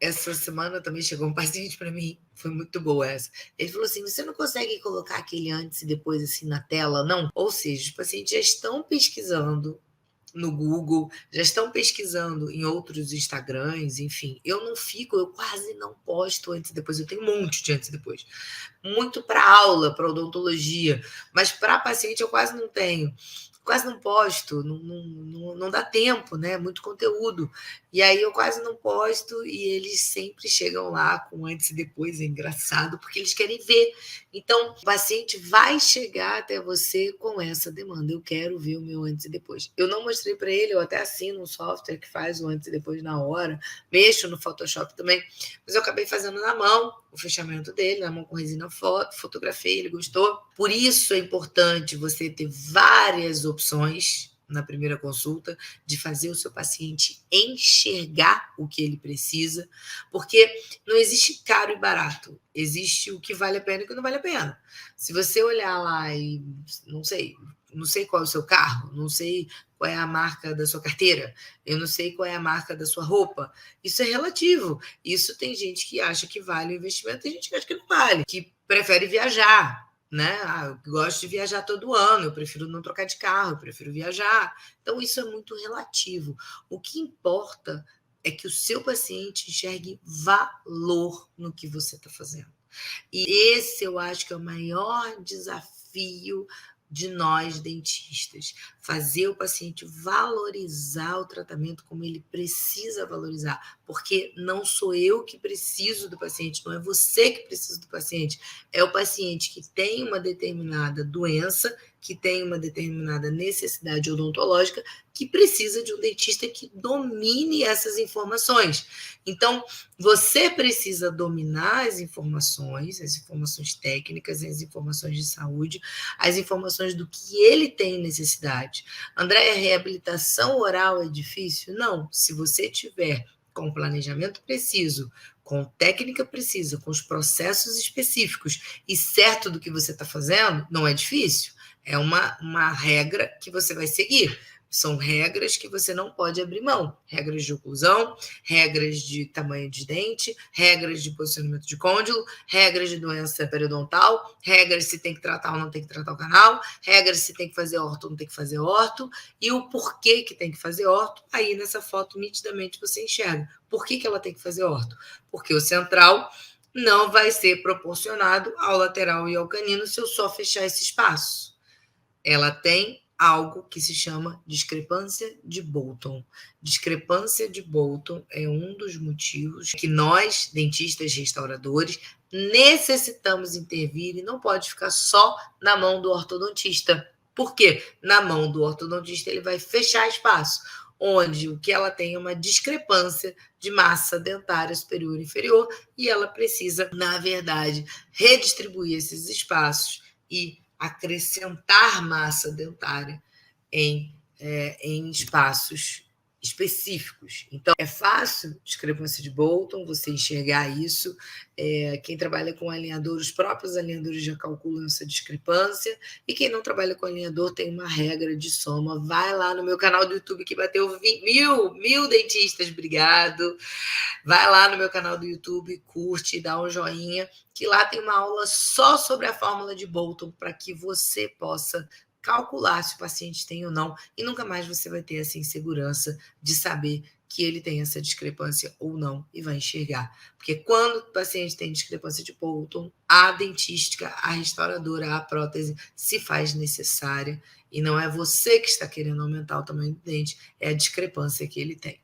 Essa semana também chegou um paciente para mim, foi muito boa essa. Ele falou assim: "Você não consegue colocar aquele antes e depois, assim, na tela, não?". Ou seja, os pacientes já estão pesquisando no Google, já estão pesquisando em outros Instagrams, enfim. Eu quase não posto antes e depois, eu tenho um monte de antes e depois. Muito para aula, para odontologia, mas para paciente eu quase não tenho. Quase não posto, não dá tempo, né? Muito conteúdo. E aí eu quase não posto e eles sempre chegam lá com antes e depois, é engraçado, porque eles querem ver. Então, o paciente vai chegar até você com essa demanda. Eu quero ver o meu antes e depois. Eu não mostrei para ele, eu até assino um software que faz o antes e depois na hora, mexo no Photoshop também, mas eu acabei fazendo na mão o fechamento dele, na mão com resina fotografei, ele gostou. Por isso é importante você ter várias opções na primeira consulta, de fazer o seu paciente enxergar o que ele precisa, porque não existe caro e barato, existe o que vale a pena e o que não vale a pena. Se você olhar lá e não sei qual é o seu carro, não sei qual é a marca da sua carteira, eu não sei qual é a marca da sua roupa, isso é relativo. Isso tem gente que acha que vale o investimento, tem gente que acha que não vale, que prefere viajar, né? Eu gosto de viajar todo ano, eu prefiro não trocar de carro, eu prefiro viajar. Então, isso é muito relativo. O que importa é que o seu paciente enxergue valor no que você está fazendo. E esse eu acho que é o maior desafio de nós dentistas, fazer o paciente valorizar o tratamento como ele precisa valorizar, porque não sou eu que preciso do paciente, não é você que precisa do paciente, é o paciente que tem uma determinada doença, que tem uma determinada necessidade odontológica, que precisa de um dentista que domine essas informações. Então, você precisa dominar as informações técnicas, as informações de saúde, as informações do que ele tem necessidade. Andréia, reabilitação oral é difícil? Não. Se você tiver com planejamento preciso, com técnica precisa, com os processos específicos e certo do que você está fazendo, não é difícil. É uma regra que você vai seguir. São regras que você não pode abrir mão. Regras de oclusão, regras de tamanho de dente, regras de posicionamento de côndilo, regras de doença periodontal, regras se tem que tratar ou não tem que tratar o canal, regras se tem que fazer orto ou não tem que fazer orto, e o porquê que tem que fazer orto, aí nessa foto nitidamente você enxerga. Por que ela tem que fazer orto? Porque o central não vai ser proporcionado ao lateral e ao canino se eu só fechar esse espaço. Ela tem algo que se chama discrepância de Bolton. Discrepância de Bolton é um dos motivos que nós, dentistas restauradores, necessitamos intervir e não pode ficar só na mão do ortodontista. Por quê? Na mão do ortodontista ele vai fechar espaço, onde o que ela tem é uma discrepância de massa dentária superior e inferior e ela precisa, na verdade, redistribuir esses espaços e acrescentar massa dentária em espaços específicos. Então, é fácil, discrepância de Bolton, você enxergar isso. Quem trabalha com alinhador, os próprios alinhadores já calculam essa discrepância, e quem não trabalha com alinhador tem uma regra de soma. Vai lá no meu canal do YouTube, que bateu mil dentistas, obrigado. Vai lá no meu canal do YouTube, curte, dá um joinha, que lá tem uma aula só sobre a fórmula de Bolton, para que você possa calcular se o paciente tem ou não, e nunca mais você vai ter essa insegurança de saber que ele tem essa discrepância ou não, e vai enxergar. Porque quando o paciente tem discrepância de Bolton, a dentística, a restauradora, a prótese se faz necessária, e não é você que está querendo aumentar o tamanho do dente, é a discrepância que ele tem.